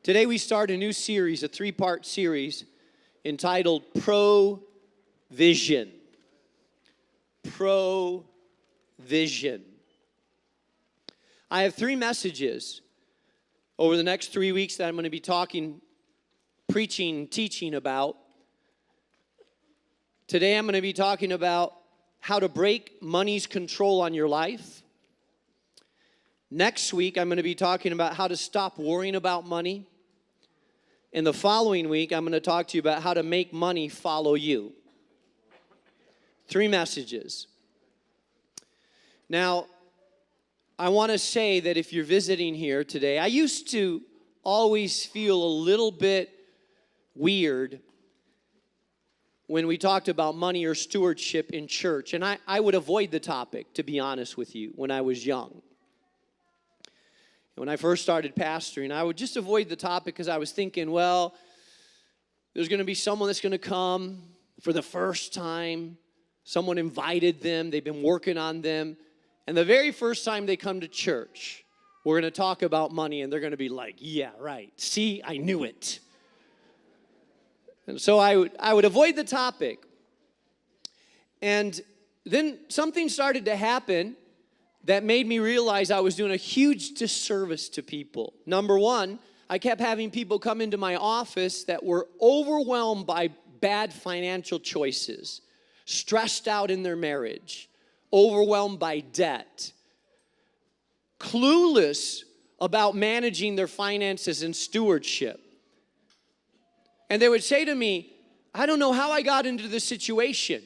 Today we start a new series, a three-part series entitled Provision. Provision. I have three messages over the next 3 weeks that I'm going to be preaching, teaching about. Today I'm going to be talking about how to break money's control on your life. Next week I'm going to be talking about how to stop worrying about money. And the following week I'm going to talk to you about how to make money follow you. 3 messages. Now, I want to say that if you're visiting here today, I used to always feel a little bit weird when we talked about money or stewardship in church. And I would avoid the topic, to be honest with you, when I was young. When I first started pastoring, I would just avoid the topic because I was thinking, well, there's going to be someone that's going to come for the first time. Someone invited them. They've been working on them. And the very first time they come to church, we're going to talk about money, and they're going to be like, yeah, right. See, I knew it. And so I would avoid the topic. And then something started to happen that made me realize I was doing a huge disservice to people. Number one, I kept having people come into my office that were overwhelmed by bad financial choices, stressed out in their marriage, overwhelmed by debt, clueless about managing their finances and stewardship. And they would say to me, I don't know how I got into this situation.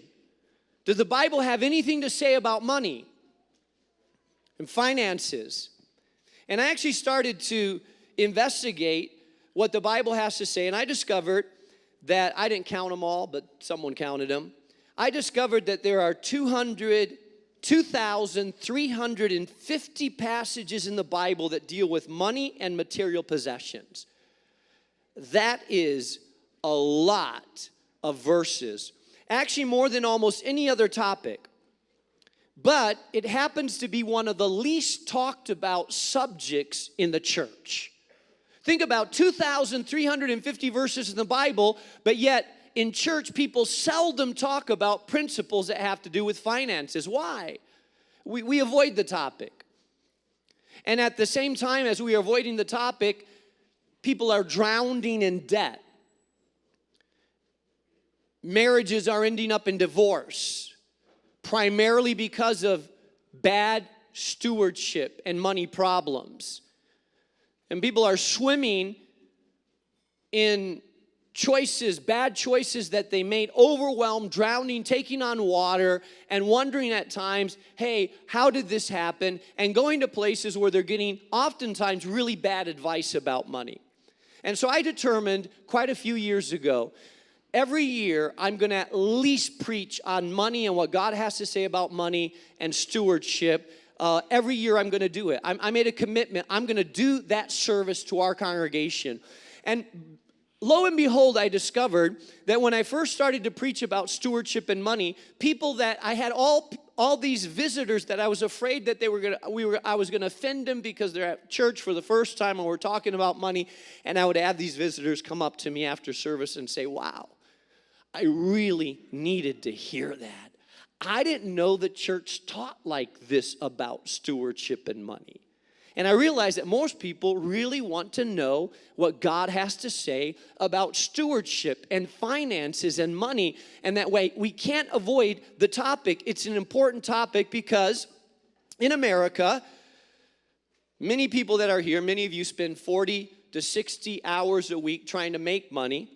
Does the Bible have anything to say about money and finances? And I actually started to investigate what the Bible has to say, and I discovered that, I didn't count them all, but someone counted them. I discovered that there are 2,350 passages in the Bible that deal with money and material possessions. That is a lot of verses. Actually, more than almost any other topic. But it happens to be one of the least talked about subjects in the church. Think about 2,350 verses in the Bible, but yet in church people seldom talk about principles that have to do with finances. Why? We avoid the topic. And at the same time as we are avoiding the topic, people are drowning in debt. Marriages are ending up in divorce, primarily because of bad stewardship and money problems. And people are swimming in choices, bad choices that they made, overwhelmed, drowning, taking on water, and wondering at times, hey, how did this happen? And going to places where they're getting oftentimes really bad advice about money. And so I determined quite a few years ago, every year I'm going to at least preach on money and what God has to say about money and stewardship. Every year I'm going to do it. I made a commitment. I'm going to do that service to our congregation. And lo and behold, I discovered that when I first started to preach about stewardship and money, people that I had all these visitors that I was afraid that I was going to offend them because they're at church for the first time and we're talking about money. And I would have these visitors come up to me after service and say, wow, I really needed to hear that. I didn't know the church taught like this about stewardship and money. And I realized that most people really want to know what God has to say about stewardship and finances and money. And that way, we can't avoid the topic. It's an important topic because in America, many people that are here, many of you spend 40 to 60 hours a week trying to make money.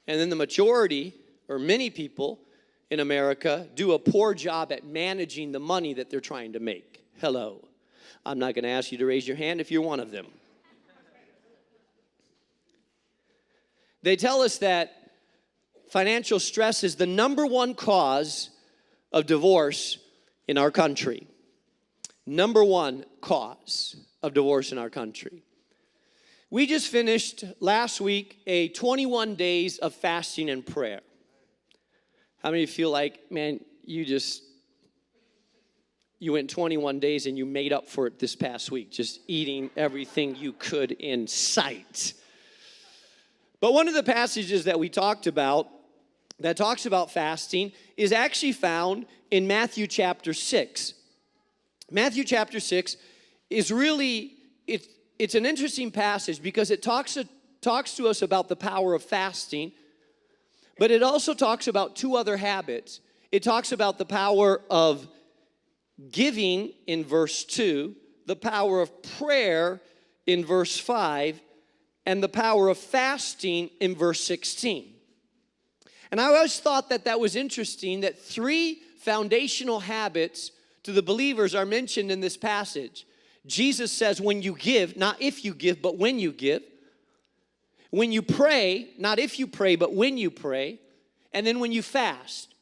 And then the majority, or many people in America, do a poor job at managing the money that they're trying to make. Hello. I'm not going to ask you to raise your hand if you're one of them. They tell us that financial stress is the number one cause of divorce in our country. Number one cause of divorce in our country. We just finished last week a 21 days of fasting and prayer. How many feel like, man, you just you went 21 days and you made up for it this past week, just eating everything you could in sight. But one of the passages that we talked about that talks about fasting is actually found in Matthew chapter 6. Matthew chapter 6 is really, it's an interesting passage because it talks to us about the power of fasting, but it also talks about two other habits. It talks about the power of giving in verse 2, the power of prayer in verse 5, and the power of fasting in verse 16. And I always thought that was interesting, that three foundational habits to the believers are mentioned in this passage. Jesus says when you give, not if you give, but when you give. When you pray, not if you pray, but when you pray. And then when you fast.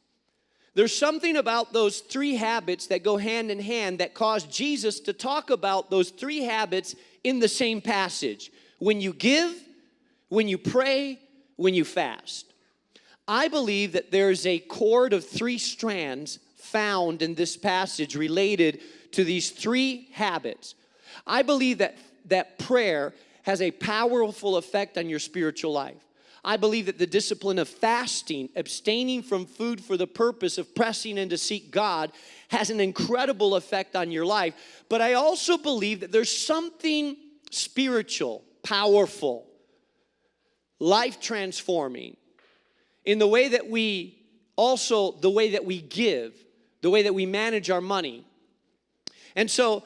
There's something about those three habits that go hand in hand that caused Jesus to talk about those three habits in the same passage. When you give, when you pray, when you fast. I believe that there's a cord of three strands found in this passage related to these three habits. I believe that prayer has a powerful effect on your spiritual life. I believe that the discipline of fasting, abstaining from food for the purpose of pressing in to seek God, has an incredible effect on your life. But I also believe that there's something spiritual, powerful, life-transforming in the way that we give, the way that we manage our money. And so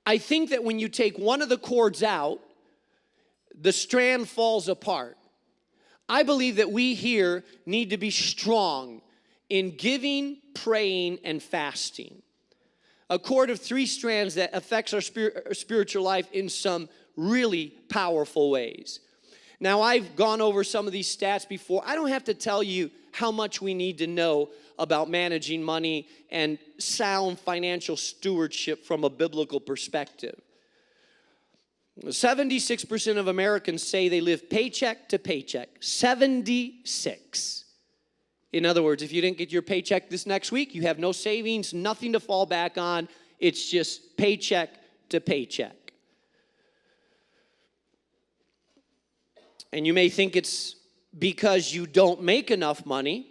I think that when you take one of the cords out, the strand falls apart. I believe that we here need to be strong in giving, praying, and fasting. A cord of three strands that affects our spiritual life in some really powerful ways. Now, I've gone over some of these stats before. I don't have to tell you how much we need to know about managing money and sound financial stewardship from a biblical perspective. 76% of Americans say they live paycheck to paycheck. 76. In other words, if you didn't get your paycheck this next week, you have no savings, nothing to fall back on. It's just paycheck to paycheck. And you may think it's because you don't make enough money,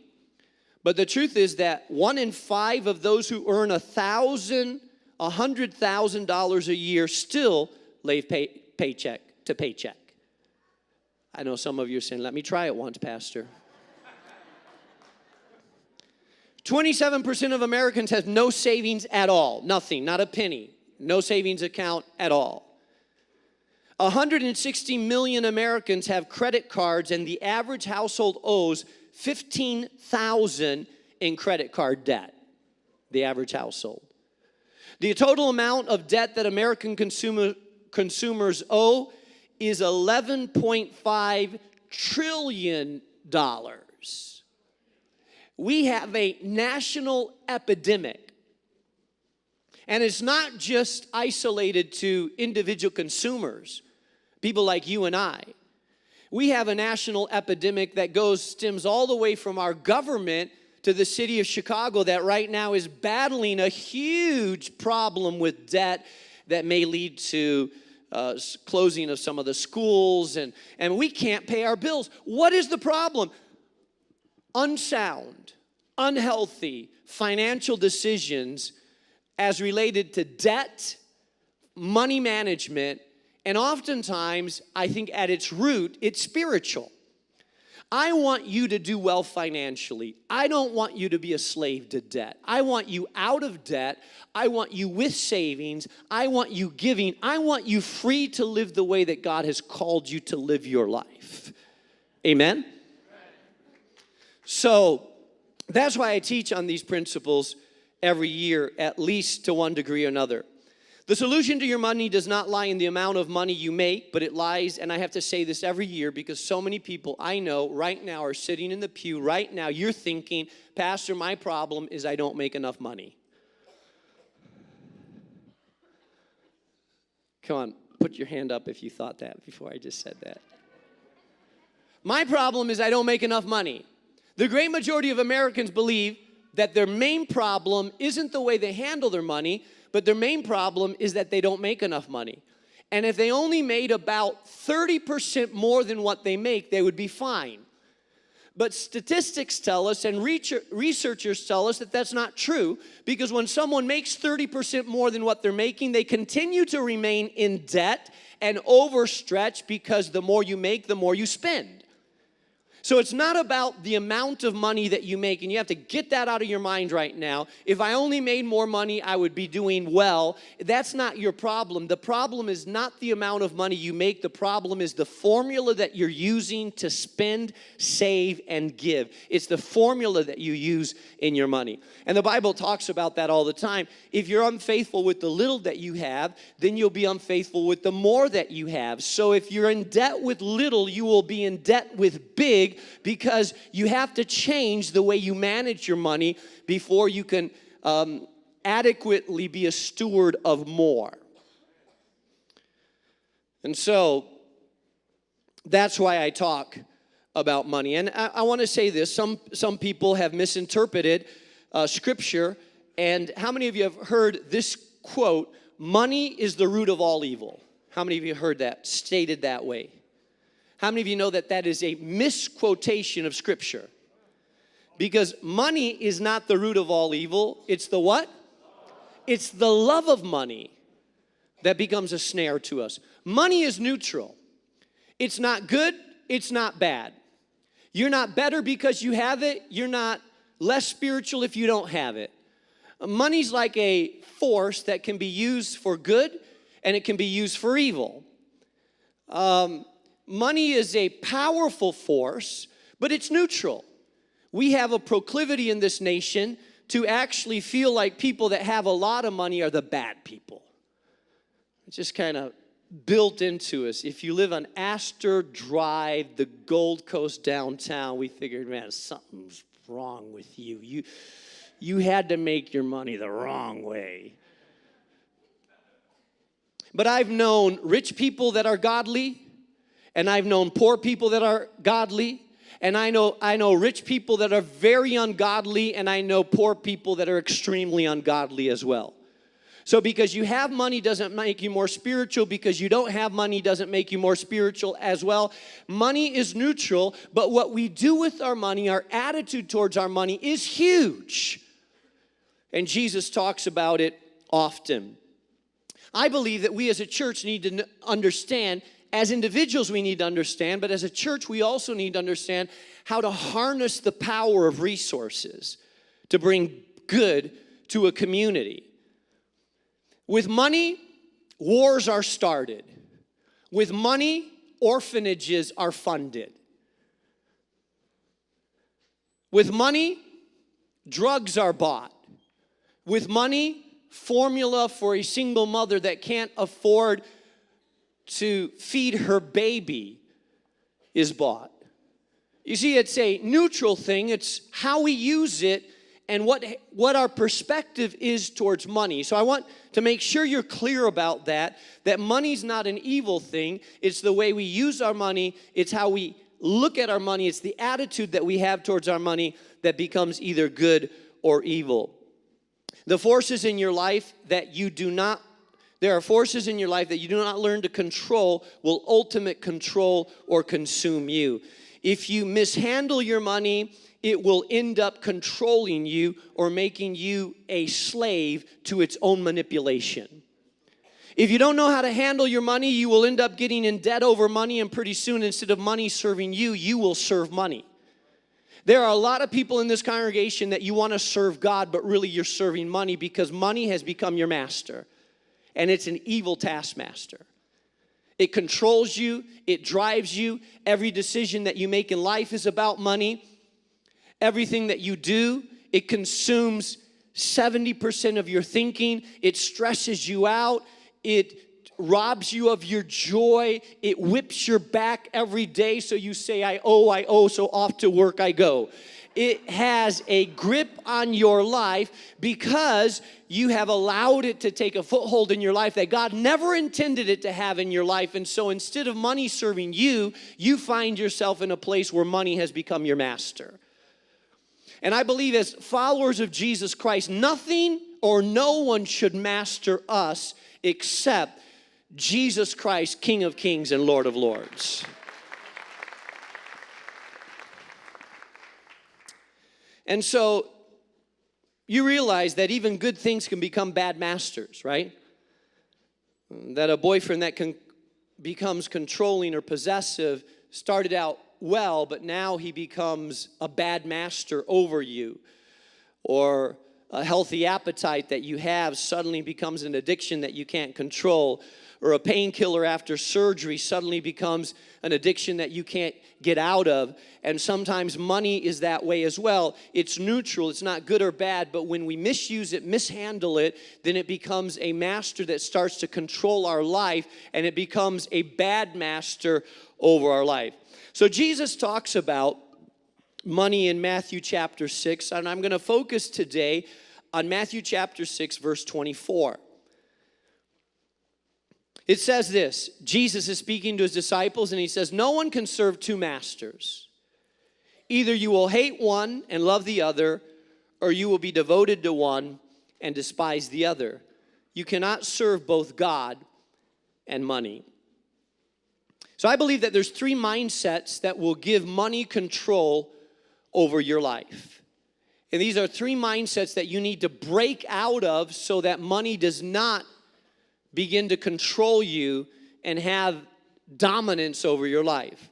but the truth is that 1 in 5 of those who earn $100,000 a year still live paycheck to paycheck. I know some of you are saying, let me try it once, Pastor. 27% of Americans have no savings at all. Nothing, not a penny. No savings account at all. 160 million Americans have credit cards, and the average household owes $15,000 in credit card debt. The average household. The total amount of debt that American consumers owe is $11.5 trillion. We have a national epidemic. And it's not just isolated to individual consumers, people like you and I. We have a national epidemic that stems all the way from our government to the city of Chicago that right now is battling a huge problem with debt that may lead to closing of some of the schools, and we can't pay our bills. What is the problem? Unsound, unhealthy financial decisions as related to debt, money management, and oftentimes, I think at its root, it's spiritual. I want you to do well financially. I don't want you to be a slave to debt. I want you out of debt. I want you with savings. I want you giving. I want you free to live the way that God has called you to live your life. Amen? So that's why I teach on these principles every year, at least to one degree or another. The solution to your money does not lie in the amount of money you make, but it lies, and I have to say this every year because so many people I know right now are sitting in the pew right now. You're thinking, Pastor, my problem is I don't make enough money. Come on, put your hand up if you thought that before I just said that. My problem is I don't make enough money. The great majority of Americans believe that their main problem isn't the way they handle their money, but their main problem is that they don't make enough money. And if they only made about 30% more than what they make, they would be fine. But statistics tell us and researchers tell us that that's not true, because when someone makes 30% more than what they're making, they continue to remain in debt and overstretch, because the more you make, the more you spend. So it's not about the amount of money that you make, and you have to get that out of your mind right now. If I only made more money, I would be doing well. That's not your problem. The problem is not the amount of money you make. The problem is the formula that you're using to spend, save, and give. It's the formula that you use in your money. And the Bible talks about that all the time. If you're unfaithful with the little that you have, then you'll be unfaithful with the more that you have. So if you're in debt with little, you will be in debt with big, because you have to change the way you manage your money before you can adequately be a steward of more. And so that's why I talk about money. And I want to say this. Some people have misinterpreted Scripture. And how many of you have heard this quote, money is the root of all evil? How many of you heard that stated that way? How many of you know that that is a misquotation of Scripture? Because money is not the root of all evil. It's the what? It's the love of money that becomes a snare to us. Money is neutral. It's not good. It's not bad. You're not better because you have it. You're not less spiritual if you don't have it. Money's like a force that can be used for good, and it can be used for evil. Money is a powerful force, but it's neutral. We have a proclivity in this nation to actually feel like people that have a lot of money are the bad people. It's just kind of built into us. If you live on Astor Drive, the Gold Coast downtown, we figured, man, something's wrong with you. You had to make your money the wrong way. But I've known rich people that are godly, and I've known poor people that are godly, and I know rich people that are very ungodly, and I know poor people that are extremely ungodly as well. So because you have money doesn't make you more spiritual. Because you don't have money doesn't make you more spiritual as well. Money is neutral, but what we do with our money, our attitude towards our money is huge. And Jesus talks about it often. I believe that we as a church need to understand, as individuals we need to understand, but as a church we also need to understand how to harness the power of resources to bring good to a community. With money, wars are started. With money, orphanages are funded. With money, drugs are bought. With money, formula for a single mother that can't afford to feed her baby is bought. You see, it's a neutral thing. It's how we use it and what our perspective is towards money. So I want to make sure you're clear about that money's not an evil thing. It's the way we use our money. It's how we look at our money. It's the attitude that we have towards our money that becomes either good or evil. There are forces in your life that you do not learn to control will ultimately control or consume you. If you mishandle your money, it will end up controlling you or making you a slave to its own manipulation. If you don't know how to handle your money, you will end up getting in debt over money, and pretty soon, instead of money serving you, you will serve money. There are a lot of people in this congregation that you want to serve God, but really you're serving money because money has become your master. And it's an evil taskmaster. It controls you. It drives you. Every decision that you make in life is about money. Everything that you do, it consumes 70% of your thinking. It stresses you out. It robs you of your joy. It whips your back every day, so you say, I owe, so off to work I go. It has a grip on your life because you have allowed it to take a foothold in your life that God never intended it to have in your life. And so instead of money serving you, you find yourself in a place where money has become your master. And I believe as followers of Jesus Christ, nothing or no one should master us except Jesus Christ, King of Kings and Lord of Lords. And so you realize that even good things can become bad masters, right? That a boyfriend that becomes controlling or possessive started out well, but now he becomes a bad master over you. Or a healthy appetite that you have suddenly becomes an addiction that you can't control. Or a painkiller after surgery suddenly becomes an addiction that you can't get out of. And sometimes money is that way as well. It's neutral, it's not good or bad, but when we misuse it, mishandle it, then it becomes a master that starts to control our life, and it becomes a bad master over our life. So Jesus talks about money in Matthew chapter 6, and I'm going to focus today on Matthew chapter 6, verse 24. It says this, Jesus is speaking to his disciples, and he says, "No one can serve two masters. Either you will hate one and love the other, or you will be devoted to one and despise the other. You cannot serve both God and money." So I believe that there's three mindsets that will give money control over your life. And these are three mindsets that you need to break out of so that money does not begin to control you and have dominance over your life.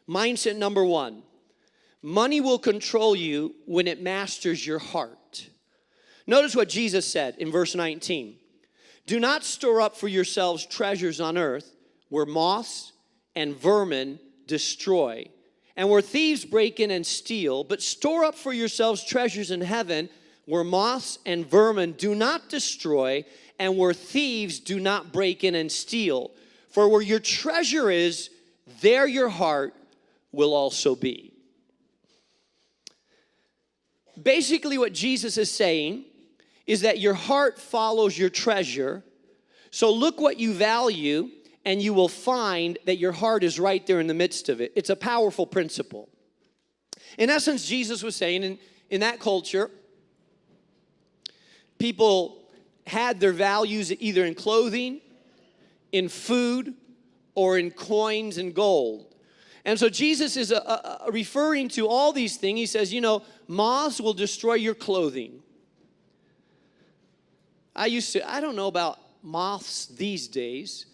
Mindset number one, money will control you when it masters your heart. Notice what Jesus said in verse 19. "Do not store up for yourselves treasures on earth where moths and vermin destroy, and where thieves break in and steal, but store up for yourselves treasures in heaven where moths and vermin do not destroy, and where thieves do not break in and steal. For where your treasure is, there your heart will also be." Basically, what Jesus is saying is that your heart follows your treasure. So look what you value, and you will find that your heart is right there in the midst of it. It's a powerful principle. In essence, Jesus was saying in that culture, people had their values either in clothing, in food, or in coins and gold. And so Jesus is referring to all these things. He says, moths will destroy your clothing. I don't know about moths these days,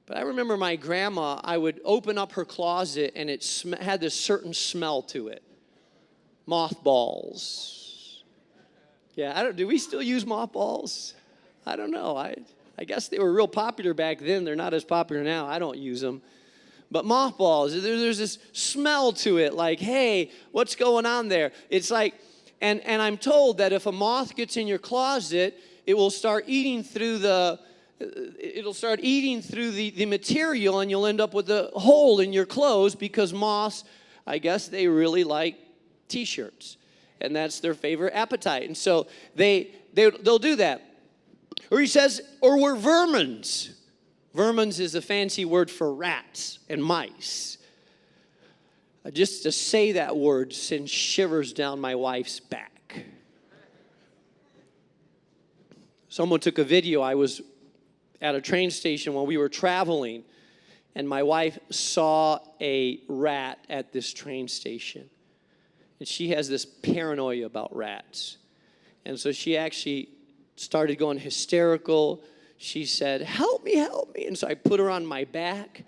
but I remember my grandma, I would open up her closet and it had this certain smell to it. Mothballs. Yeah, do we still use mothballs? I don't know. I guess they were real popular back then. They're not as popular now. I don't use them. But mothballs, there's this smell to it, like, hey, what's going on there? It's like, and I'm told that if a moth gets in your closet, it will start eating through the material, and you'll end up with a hole in your clothes, because moths, I guess they really like t-shirts, and that's their favorite appetite. And so they'll do that. Or he says, or we're vermins. Vermins is a fancy word for rats and mice. Just to say that word sends shivers down my wife's back. Someone took a video. I was at a train station when we were traveling, and my wife saw a rat at this train station. And she has this paranoia about rats. And so she actually started going hysterical. She said, help me. And so I put her on my back.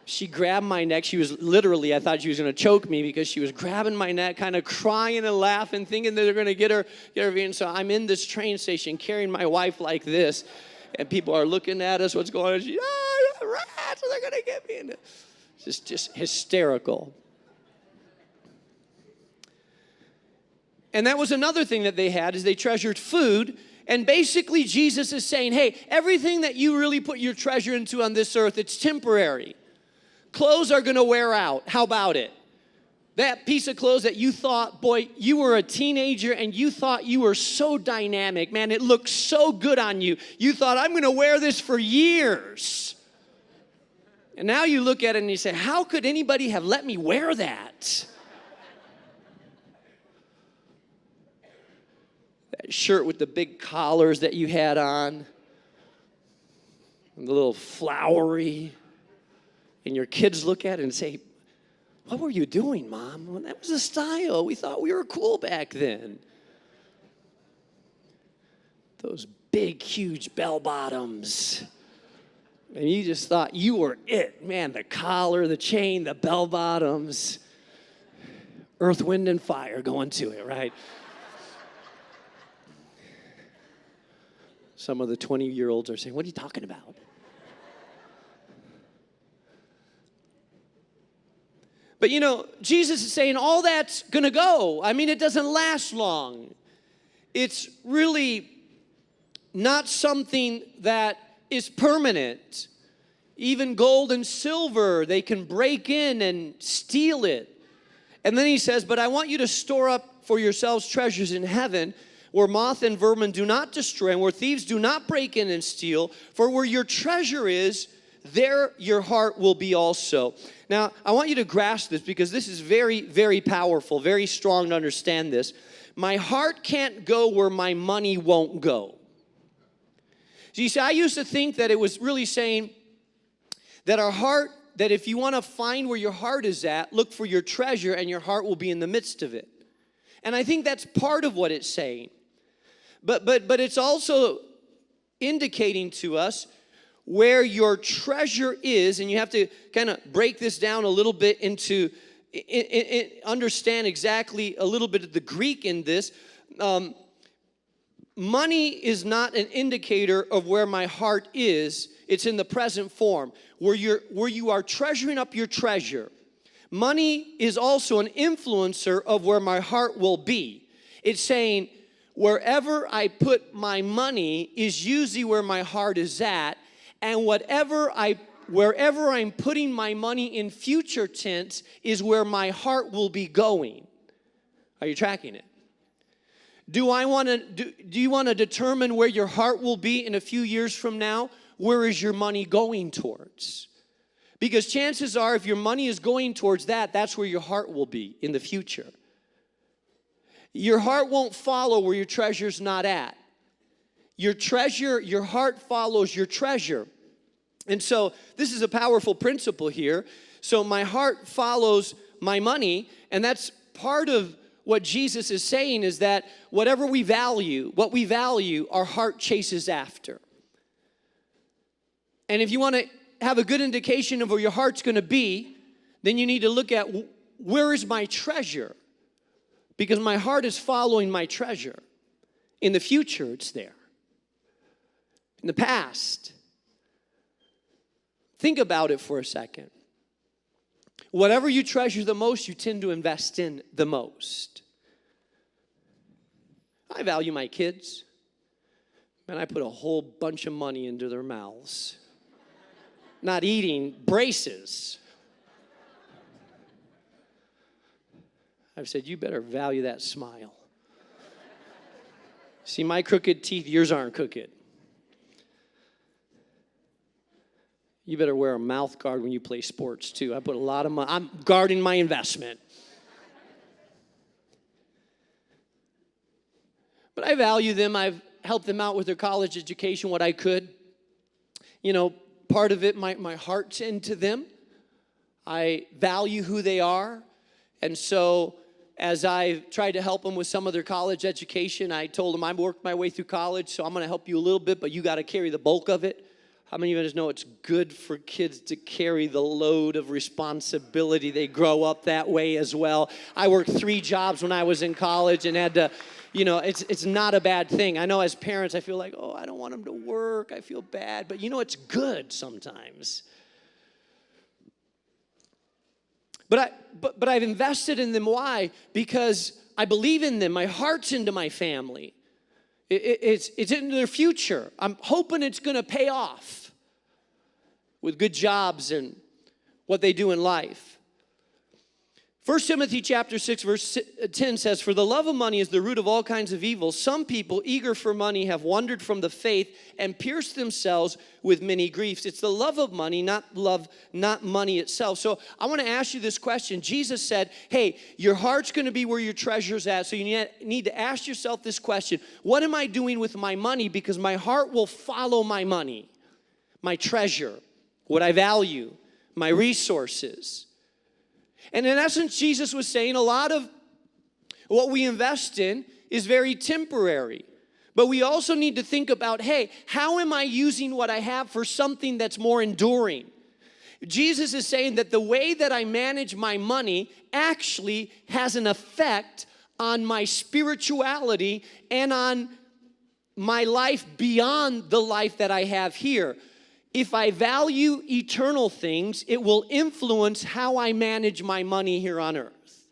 She grabbed my neck. She was literally, I thought she was going to choke me, because she was grabbing my neck, kind of crying and laughing, thinking that they're going to get her. And so I'm in this train station carrying my wife like this, and people are looking at us, what's going on? She's, rats, they're going to get me. And it's just hysterical. And that was another thing that they had, is they treasured food. And basically Jesus is saying, hey, everything that you really put your treasure into on this earth, it's temporary. Clothes are going to wear out. How about it? That piece of clothes that you thought, boy, you were a teenager and you thought you were so dynamic. Man, it looked so good on you. You thought, I'm going to wear this for years. And now you look at it and you say, how could anybody have let me wear that? That shirt with the big collars that you had on, and the little flowery, and your kids look at it and say, what were you doing, Mom? Well, that was a style. We thought we were cool back then. Those big, huge bell bottoms. And you just thought you were it. Man, the collar, the chain, the bell bottoms. Earth, wind, and fire going to it, right? Some of the 20-year-olds are saying, what are you talking about? But you know, Jesus is saying all that's going to go. I mean, it doesn't last long. It's really not something that is permanent. Even gold and silver, they can break in and steal it. And then he says, but I want you to store up for yourselves treasures in heaven, where moth and vermin do not destroy, and where thieves do not break in and steal. For where your treasure is, there your heart will be also. Now, I want you to grasp this because this is very, very powerful, very strong to understand this. My heart can't go where my money won't go. So you see, I used to think that it was really saying that our heart, that if you want to find where your heart is at, look for your treasure and your heart will be in the midst of it. And I think that's part of what it's saying. But it's also indicating to us where your treasure is, and you have to kind of break this down a little bit into, understand exactly a little bit of the Greek in this. Money is not an indicator of where my heart is. It's in the present form, where you are treasuring up your treasure. Money is also an influencer of where my heart will be. It's saying, wherever I put my money is usually where my heart is at, and wherever I'm putting my money in future tense is where my heart will be going. Are you tracking it? Do you want to determine where your heart will be in a few years from now? Where is your money going towards? Because chances are, if your money is going towards that, that's where your heart will be in the future. Your heart won't follow where your treasure's not at. Your treasure, your heart follows your treasure. And so this is a powerful principle here. So my heart follows my money, and that's part of what Jesus is saying, is that whatever we value, what we value, our heart chases after. And if you want to have a good indication of where your heart's going to be, then you need to look at, where is my treasure? Because my heart is following my treasure. In the future, it's there. In the past, think about it for a second. Whatever you treasure the most, you tend to invest in the most. I value my kids. Man, I put a whole bunch of money into their mouths. Not eating, braces. I've said, you better value that smile. See, my crooked teeth, yours aren't crooked. You better wear a mouth guard when you play sports, too. I put a lot of money. I'm guarding my investment. But I value them. I've helped them out with their college education, what I could. You know, part of it, my heart's into them. I value who they are. And so as I tried to help them with some of their college education, I told them, I worked my way through college, so I'm going to help you a little bit, but you got to carry the bulk of it. How many of you guys know it's good for kids to carry the load of responsibility? They grow up that way as well. I worked 3 jobs when I was in college and had to, you know, it's not a bad thing. I know as parents, I feel like, oh, I don't want them to work. I feel bad. But you know, it's good sometimes. But I've invested in them. Why? Because I believe in them. My heart's into my family. It's into their future. I'm hoping it's going to pay off with good jobs and what they do in life. 1 Timothy chapter 6, verse 10 says, "For the love of money is the root of all kinds of evil. Some people, eager for money, have wandered from the faith and pierced themselves with many griefs." It's the love of money, not money itself. So I want to ask you this question. Jesus said, hey, your heart's going to be where your treasure's at. So you need to ask yourself this question. What am I doing with my money? Because my heart will follow my money, my treasure, what I value, my resources. And in essence, Jesus was saying a lot of what we invest in is very temporary. But we also need to think about, hey, how am I using what I have for something that's more enduring? Jesus is saying that the way that I manage my money actually has an effect on my spirituality and on my life beyond the life that I have here. If I value eternal things, it will influence how I manage my money here on earth.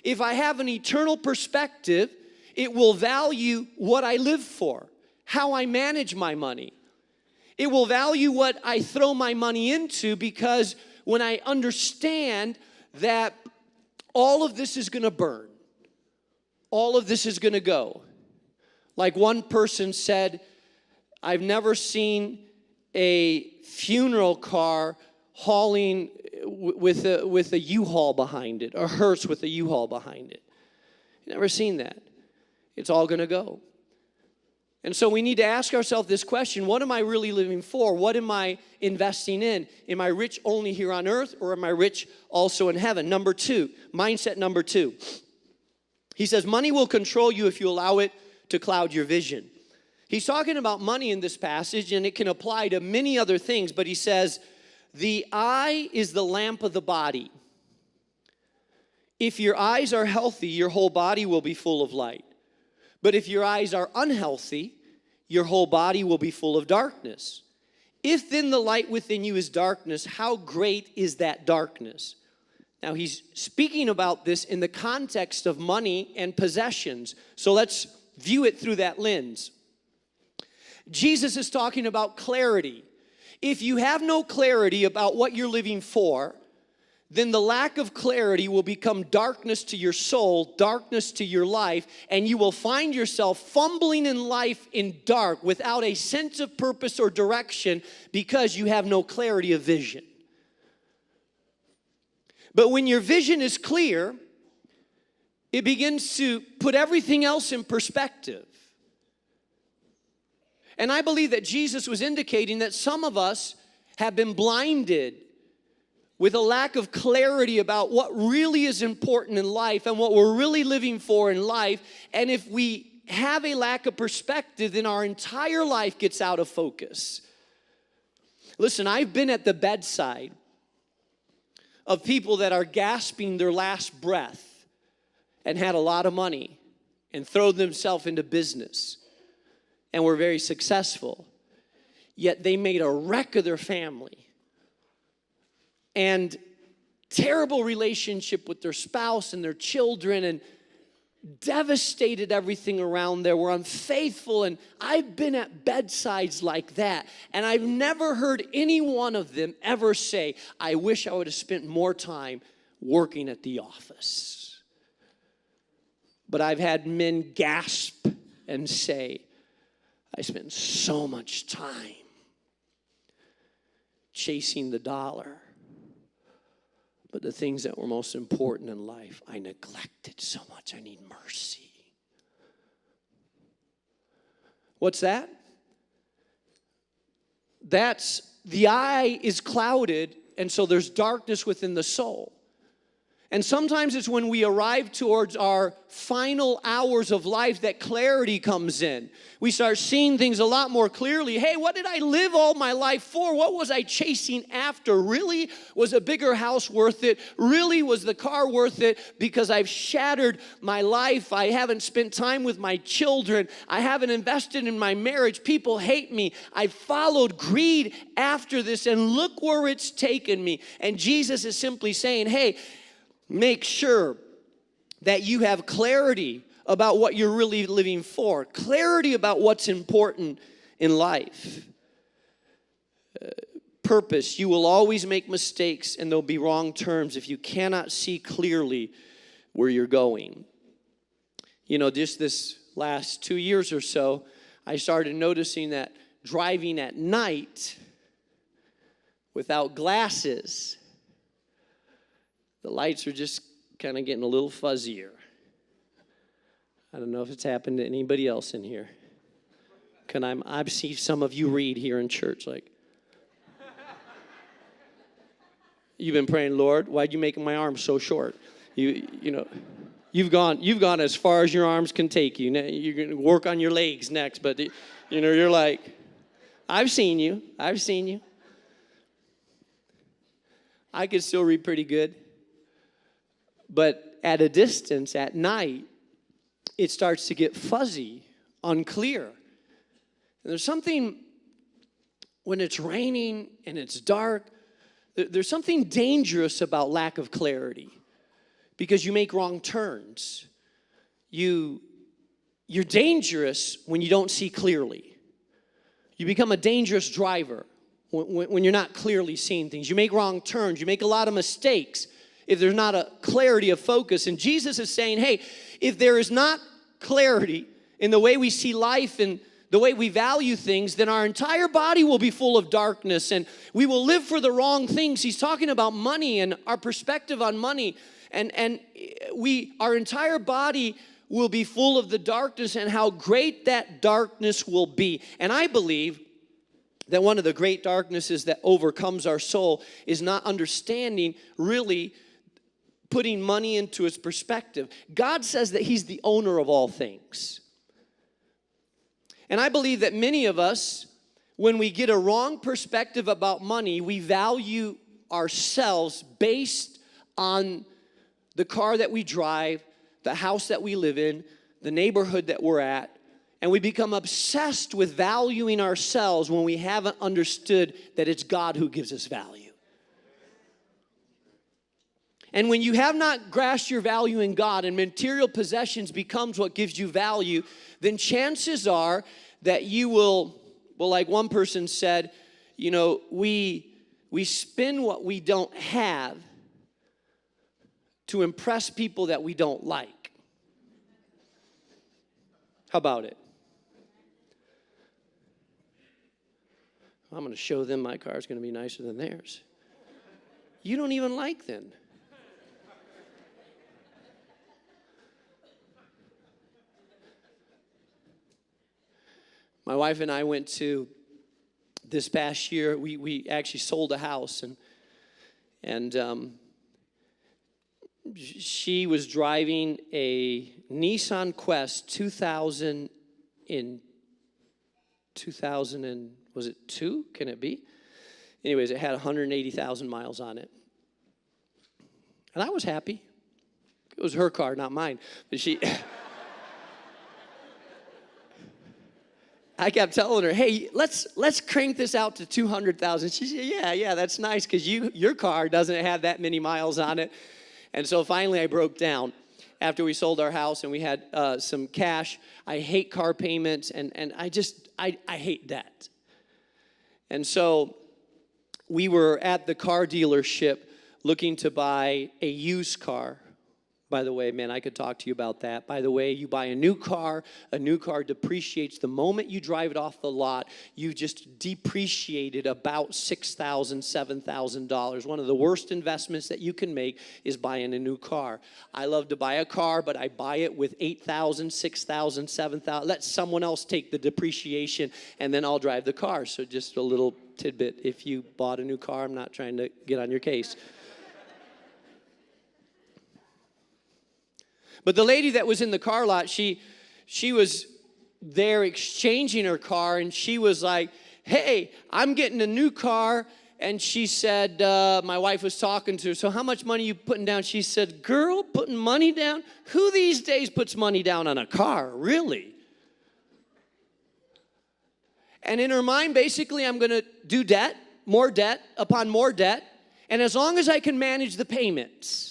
If I have an eternal perspective, it will value what I live for, how I manage my money. It will value what I throw my money into, because when I understand that all of this is going to burn, all of this is going to go. Like one person said, I've never seen a funeral car hauling with a U-Haul behind it, a hearse with a U-Haul behind it. Never seen that. It's all going to go. And so we need to ask ourselves this question: what am I really living for? What am I investing in? Am I rich only here on earth, or am I rich also in heaven? Number two, mindset number two. He says money will control you if you allow it to cloud your vision. He's talking about money in this passage, and it can apply to many other things, but he says, the eye is the lamp of the body. If your eyes are healthy, your whole body will be full of light. But if your eyes are unhealthy, your whole body will be full of darkness. If then the light within you is darkness, how great is that darkness? Now he's speaking about this in the context of money and possessions. So let's view it through that lens. Jesus is talking about clarity. If you have no clarity about what you're living for, then the lack of clarity will become darkness to your soul, darkness to your life, and you will find yourself fumbling in life in dark without a sense of purpose or direction because you have no clarity of vision. But when your vision is clear, it begins to put everything else in perspective. And I believe that Jesus was indicating that some of us have been blinded with a lack of clarity about what really is important in life and what we're really living for in life. And if we have a lack of perspective, then our entire life gets out of focus. Listen, I've been at the bedside of people that are gasping their last breath and had a lot of money and thrown themselves into business and were very successful, yet they made a wreck of their family and terrible relationship with their spouse and their children, and devastated everything around there, were unfaithful. And I've been at bedsides like that, and I've never heard any one of them ever say, I wish I would have spent more time working at the office. But I've had men gasp and say, I spent so much time chasing the dollar, but the things that were most important in life, I neglected so much. I need mercy. What's that? That's the eye is clouded, and so there's darkness within the soul. And sometimes it's when we arrive towards our final hours of life that clarity comes in. We start seeing things a lot more clearly. Hey, what did I live all my life for? What was I chasing after? Really? Was a bigger house worth it? Really? Was the car worth it? Because I've shattered my life. I haven't spent time with my children. I haven't invested in my marriage. People hate me. I followed greed after this, and look where it's taken me. And Jesus is simply saying, hey, make sure that you have clarity about what you're really living for, clarity about what's important in life. purpose, you will always make mistakes and there'll be wrong turns if you cannot see clearly where you're going. You know, just this last 2 years or so, I started noticing that driving at night without glasses, the lights are just kind of getting a little fuzzier. I don't know if it's happened to anybody else in here. I see some of you read here in church like, you've been praying, Lord, why'd you make my arms so short? You've gone as far as your arms can take you. You're going to work on your legs next, but you're like, I've seen you. I could still read pretty good, but at a distance, at night, it starts to get fuzzy, unclear. And there's something, when it's raining and it's dark, there's something dangerous about lack of clarity because you make wrong turns. You're dangerous when you don't see clearly. You become a dangerous driver when you're not clearly seeing things. You make wrong turns. You make a lot of mistakes if there's not a clarity of focus. And Jesus is saying, hey, if there is not clarity in the way we see life and the way we value things, then our entire body will be full of darkness and we will live for the wrong things. He's talking about money and our perspective on money. And our entire body will be full of the darkness and how great that darkness will be. And I believe that one of the great darknesses that overcomes our soul is not understanding really putting money into its perspective. God says that He's the owner of all things. And I believe that many of us, when we get a wrong perspective about money, we value ourselves based on the car that we drive, the house that we live in, the neighborhood that we're at, and we become obsessed with valuing ourselves when we haven't understood that it's God who gives us value. And when you have not grasped your value in God and material possessions becomes what gives you value, then chances are that you will, well, like one person said, we spend what we don't have to impress people that we don't like. How about it? I'm going to show them my car is going to be nicer than theirs. You don't even like them. My wife and I went to, this past year, we actually sold a house, and she was driving a Nissan Quest 2000 and was it 2? Can it be? Anyways, it had 180,000 miles on it. And I was happy. It was her car, not mine. But I kept telling her, hey, let's crank this out to 200,000. She said, yeah, that's nice because your car doesn't have that many miles on it. And so finally I broke down after we sold our house and we had some cash. I hate car payments and I hate debt. And so we were at the car dealership looking to buy a used car. By the way, man, I could talk to you about that. By the way, you buy a new car depreciates. The moment you drive it off the lot, you just depreciated about $6,000, $7,000. One of the worst investments that you can make is buying a new car. I love to buy a car, but I buy it with $8,000, $6,000, $7,000. Let someone else take the depreciation, and then I'll drive the car. So just a little tidbit. If you bought a new car, I'm not trying to get on your case. But the lady that was in the car lot, she was there exchanging her car, and she was like, hey, I'm getting a new car. And she said, my wife was talking to her, so how much money are you putting down? She said, girl, putting money down? Who these days puts money down on a car, really? And in her mind, basically, I'm going to do debt upon more debt, and as long as I can manage the payments,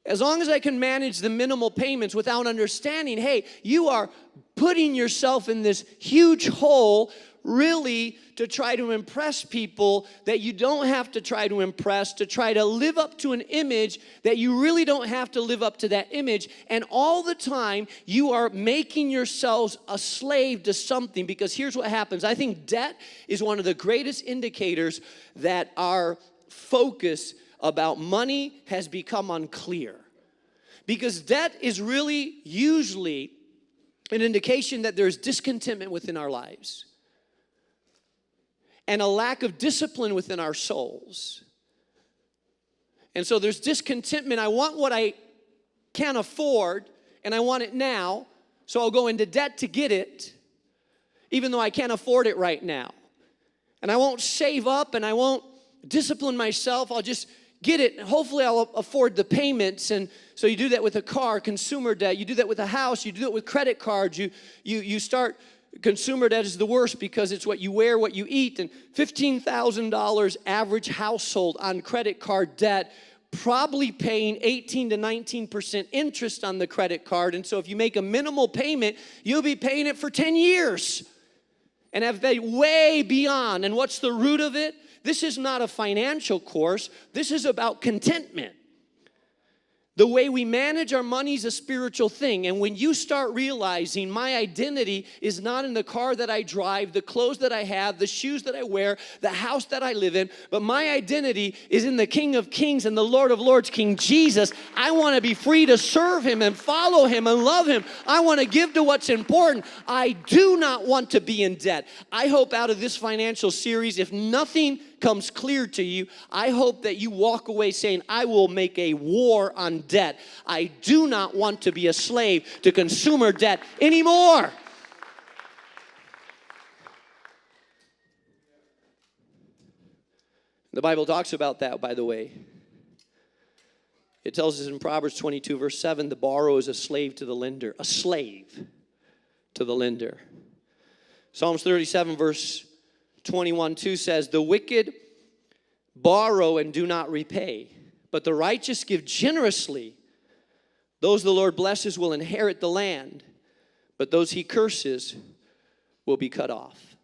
as long as I can manage the minimal payments without understanding, hey, you are putting yourself in this huge hole really to try to impress people that you don't have to try to impress, to try to live up to an image that you really don't have to live up to that image. And all the time, you are making yourselves a slave to something, because here's what happens. I think debt is one of the greatest indicators that our focus about money has become unclear. Because debt is really usually an indication that there's discontentment within our lives and a lack of discipline within our souls. And so there's discontentment. I want what I can't afford, and I want it now, so I'll go into debt to get it, even though I can't afford it right now. And I won't save up, and I won't discipline myself. I'll just get it, and hopefully I'll afford the payments. And so you do that with a car, consumer debt. You do that with a house. You do it with credit cards. You start, consumer debt is the worst because it's what you wear, what you eat. And $15,000 average household on credit card debt, probably paying 18 to 19% interest on the credit card. And so if you make a minimal payment, you'll be paying it for 10 years and have paid way beyond. And what's the root of it? This is not a financial course. This is about contentment. The way we manage our money is a spiritual thing. And when you start realizing my identity is not in the car that I drive, the clothes that I have, the shoes that I wear, the house that I live in, but my identity is in the King of Kings and the Lord of Lords, King Jesus. I want to be free to serve him and follow him and love him. I want to give to what's important. I do not want to be in debt. I hope out of this financial series, if nothing comes clear to you, I hope that you walk away saying, I will make a war on debt. I do not want to be a slave to consumer debt anymore. The Bible talks about that, by the way. It tells us in Proverbs 22, verse 7, the borrower is a slave to the lender. A slave to the lender. Psalms 37, verse 21:2 says, the wicked borrow and do not repay, but the righteous give generously. Those the Lord blesses will inherit the land, but those he curses will be cut off.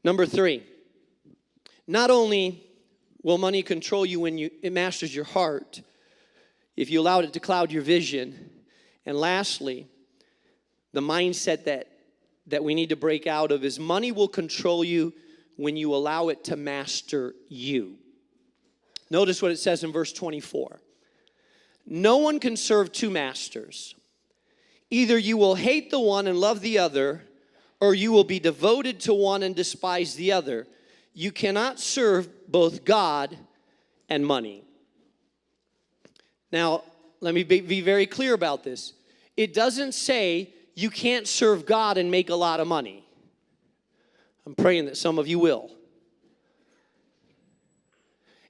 Number 3, not only will money control you when it masters your heart, if you allowed it to cloud your vision, and lastly, the mindset that we need to break out of is money will control you when you allow it to master you. Notice what it says in verse 24. No one can serve two masters. Either you will hate the one and love the other, or you will be devoted to one and despise the other. You cannot serve both God and money. Now, let me be very clear about this. It doesn't say you can't serve God and make a lot of money. I'm praying that some of you will.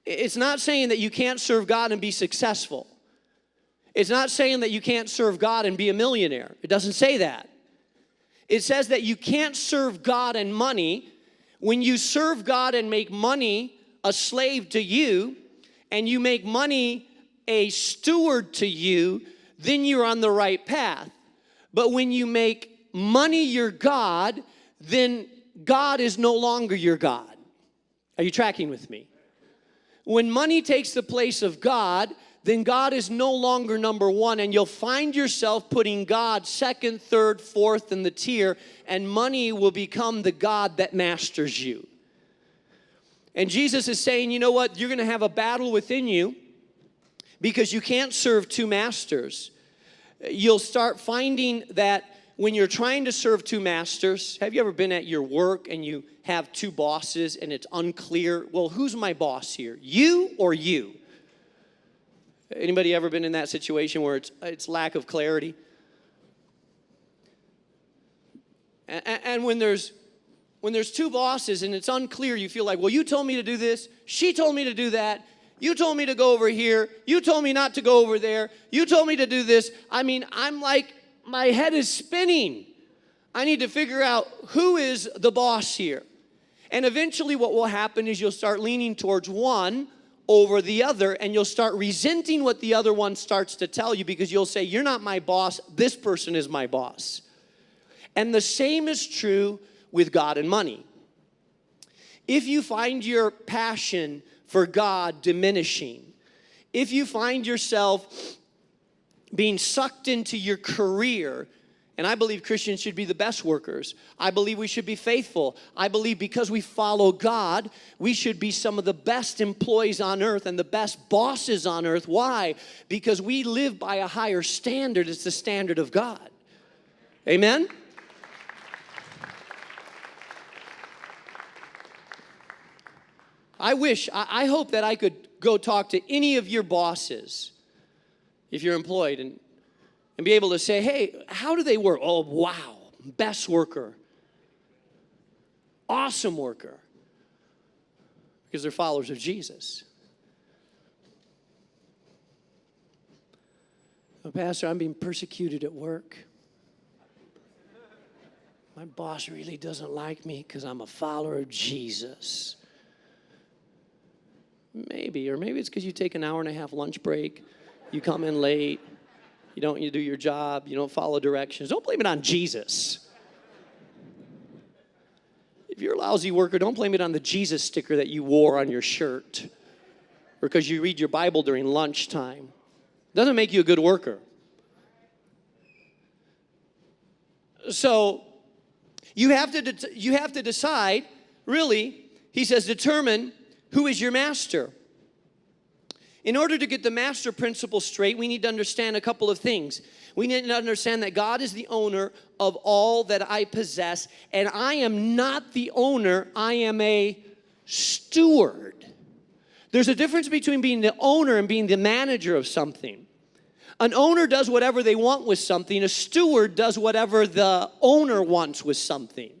It's not saying that you can't serve God and be successful. It's not saying that you can't serve God and be a millionaire. It doesn't say that. It says that you can't serve God and money. When you serve God and make money a slave to you, and you make money a steward to you, then you're on the right path. But when you make money your God, then God is no longer your God. Are you tracking with me? When money takes the place of God, then God is no longer number one, and you'll find yourself putting God second, third, fourth in the tier, and money will become the God that masters you. And Jesus is saying, you know what? You're going to have a battle within you because you can't serve two masters. You'll start finding that when you're trying to serve two masters, have you ever been at your work and you have two bosses and it's unclear? Well, who's my boss here? You or you? Anybody ever been in that situation where it's lack of clarity? And when there's two bosses and it's unclear, you feel like, well, you told me to do this, she told me to do that, you told me to go over here, you told me not to go over there, you told me to do this. I mean, I'm like, my head is spinning. I need to figure out who is the boss here. And eventually what will happen is you'll start leaning towards one over the other, and you'll start resenting what the other one starts to tell you, because you'll say, you're not my boss, this person is my boss. And the same is true with God and money. If you find your passion for God diminishing, if you find yourself being sucked into your career, and I believe Christians should be the best workers. I believe we should be faithful. I believe because we follow God, we should be some of the best employees on earth and the best bosses on earth. Why? Because we live by a higher standard. It's the standard of God. Amen? I hope that I could go talk to any of your bosses, if you're employed, and be able to say, hey, how do they work? Oh, wow, best worker, awesome worker, because they're followers of Jesus. Oh, Pastor, I'm being persecuted at work. My boss really doesn't like me because I'm a follower of Jesus. Maybe, or maybe it's because you take an hour and a half lunch break, you come in late, you do your job, you don't follow directions. Don't blame it on Jesus. If you're a lousy worker, don't blame it on the Jesus sticker that you wore on your shirt or because you read your Bible during lunchtime. It doesn't make you a good worker. So you have to decide, really, he says, determine who is your master. In order to get the master principle straight, we need to understand a couple of things. We need to understand that God is the owner of all that I possess, and I am not the owner, I am a steward. There's a difference between being the owner and being the manager of something. An owner does whatever they want with something. A steward does whatever the owner wants with something.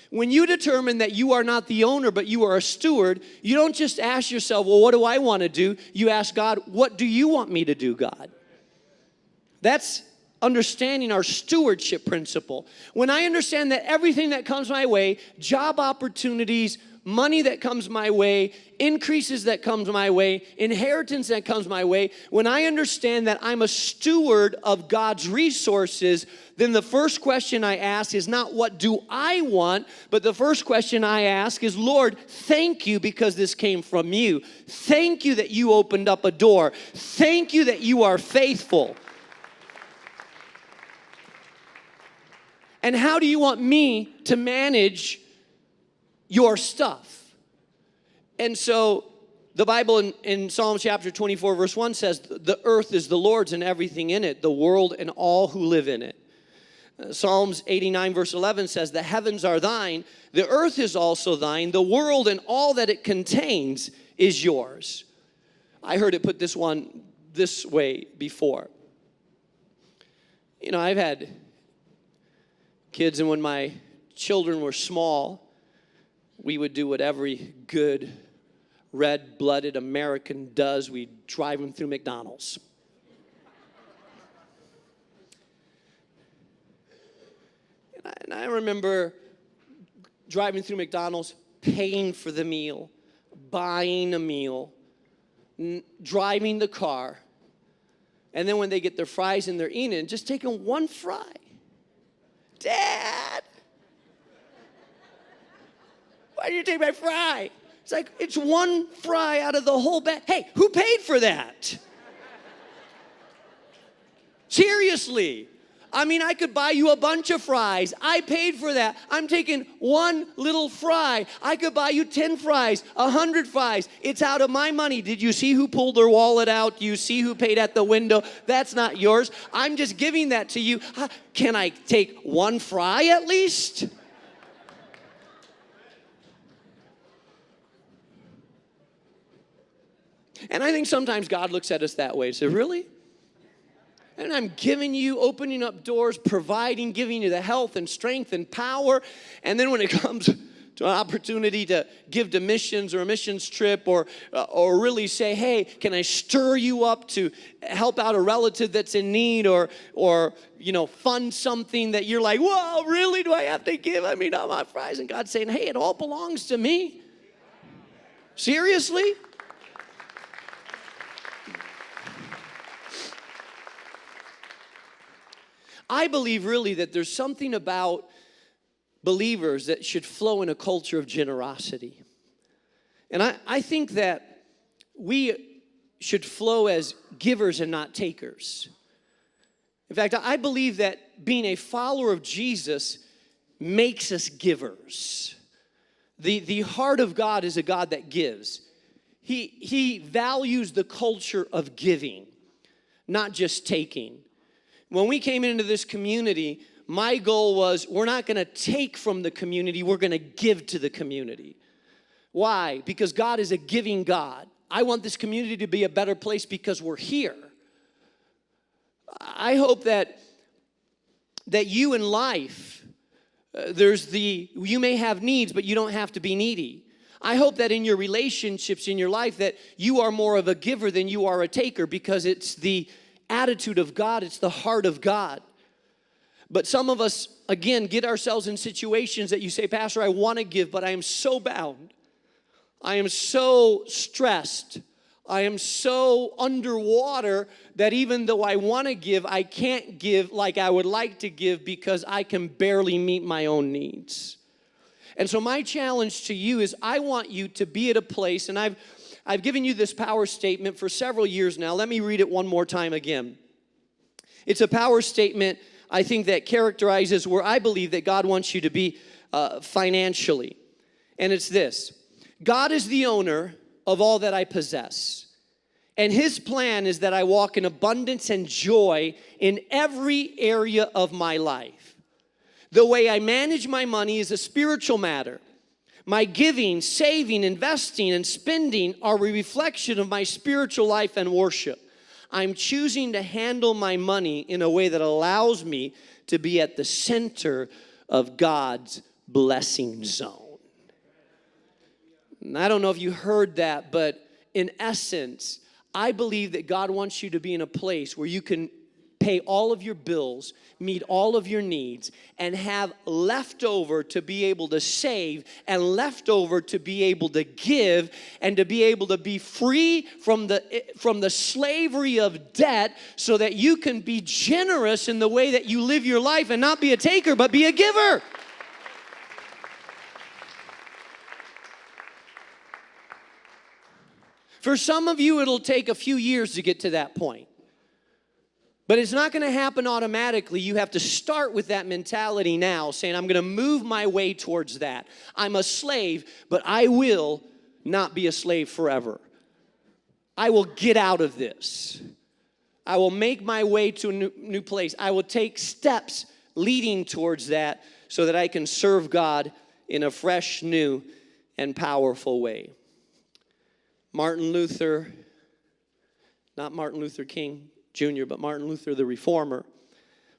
When you determine that you are not the owner, but you are a steward, you don't just ask yourself, well, what do I want to do? You ask God, what do you want me to do, God? That's understanding our stewardship principle. When I understand that everything that comes my way, job opportunities, money that comes my way, increases that comes my way, inheritance that comes my way, when I understand that I'm a steward of God's resources, then the first question I ask is not what do I want, but the first question I ask is, Lord, thank you because this came from you. Thank you that you opened up a door. Thank you that you are faithful. And how do you want me to manage your stuff? And so the Bible in Psalm chapter 24 verse 1 says, the earth is the Lord's and everything in it, the world and all who live in it. Psalms 89 verse 11 says, the heavens are thine, the earth is also thine, the world and all that it contains is yours. I heard it put this way before. You know, I've had kids, and when my children were small, we would do what every good red-blooded American does. We'd drive them through McDonald's. And I remember driving through McDonald's, paying for the meal, buying a meal, driving the car, and then when they get their fries and they're eating it, just taking one fry. Dad, why did you take my fry? It's like, it's one fry out of the whole bag. Hey, who paid for that? Seriously. I mean, I could buy you a bunch of fries. I paid for that. I'm taking one little fry. I could buy you 10 fries, 100 fries. It's out of my money. Did you see who pulled their wallet out? Do you see who paid at the window? That's not yours. I'm just giving that to you. Can I take one fry at least? And I think sometimes God looks at us that way. So really? And I'm giving you, opening up doors, providing, giving you the health and strength and power. And then when it comes to an opportunity to give to missions or a missions trip or really say, hey, can I stir you up to help out a relative that's in need or fund something that you're like, whoa, really? Do I have to give? I mean, all my fries. And God's saying, hey, it all belongs to me. Seriously? I believe really that there's something about believers that should flow in a culture of generosity. And I think that we should flow as givers and not takers. In fact, I believe that being a follower of Jesus makes us givers. The heart of God is a God that gives. He values the culture of giving, not just taking. When we came into this community, my goal was we're not going to take from the community, we're going to give to the community. Why? Because God is a giving God. I want this community to be a better place because we're here. I hope that you in life, you may have needs, but you don't have to be needy. I hope that in your relationships in your life that you are more of a giver than you are a taker, because it's the attitude of God, it's the heart of God. But some of us, again, get ourselves in situations that you say, Pastor, I want to give, but I am so bound. I am so stressed. I am so underwater that even though I want to give, I can't give like I would like to give because I can barely meet my own needs. And so my challenge to you is I want you to be at a place, and I've given you this power statement for several years now. Let me read it one more time again. It's a power statement, I think, that characterizes where I believe that God wants you to be financially. And it's this: God is the owner of all that I possess. And His plan is that I walk in abundance and joy in every area of my life. The way I manage my money is a spiritual matter. My giving, saving, investing, and spending are a reflection of my spiritual life and worship. I'm choosing to handle my money in a way that allows me to be at the center of God's blessing zone. And I don't know if you heard that, but in essence, I believe that God wants you to be in a place where you can pay all of your bills, meet all of your needs, and have leftover to be able to save, and leftover to be able to give, and to be able to be free from the slavery of debt, so that you can be generous in the way that you live your life and not be a taker, but be a giver. For some of you, it'll take a few years to get to that point. But it's not going to happen automatically. You have to start with that mentality now, saying, I'm going to move my way towards that. I'm a slave, but I will not be a slave forever. I will get out of this. I will make my way to a new place. I will take steps leading towards that so that I can serve God in a fresh, new, and powerful way. Martin Luther, not Martin Luther King Jr., but Martin Luther, the reformer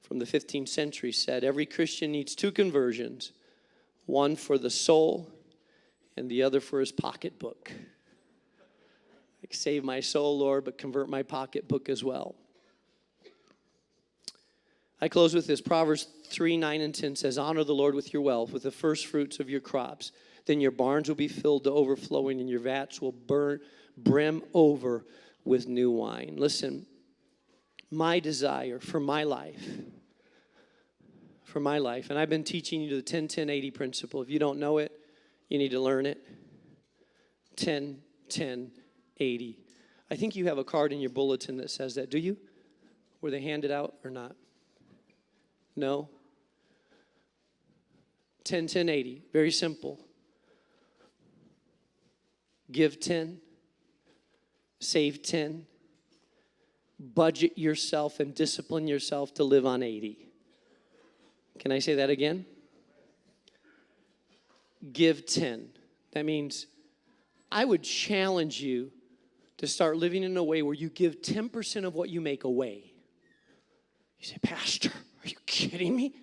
from the 15th century, said, every Christian needs two conversions, one for the soul and the other for his pocketbook. Like, save my soul, Lord, but convert my pocketbook as well. I close with this. Proverbs 3:9-10 says, honor the Lord with your wealth, with the first fruits of your crops. Then your barns will be filled to overflowing, and your vats will brim over with new wine. Listen, my desire for my life, and I've been teaching you the 10-10-80 principle. If you don't know it, you need to learn it. 10-10-80. I think you have a card in your bulletin that says that. Do you? Were they handed out or not? No? 10-10-80. Very simple. Give 10, save 10, budget yourself and discipline yourself to live on 80. Can I say that again? Give 10. That means I would challenge you to start living in a way where you give 10% of what you make away. You say, Pastor, are you kidding me?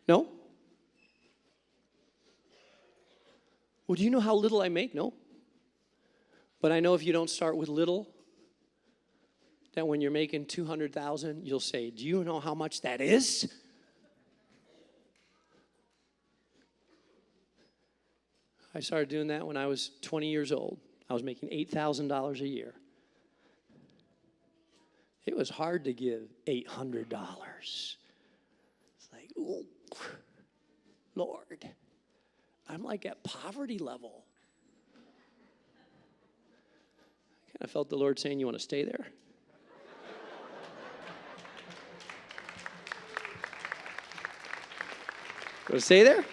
No? Well, do you know how little I make? No. But I know if you don't start with little, that when you're making $200,000, you'll say, do you know how much that is? I started doing that when I was 20 years old. I was making $8,000 a year. It was hard to give $800. It's ooh, Lord, I'm like at poverty level. I kind of felt the Lord saying, you want to stay there? Want to stay there?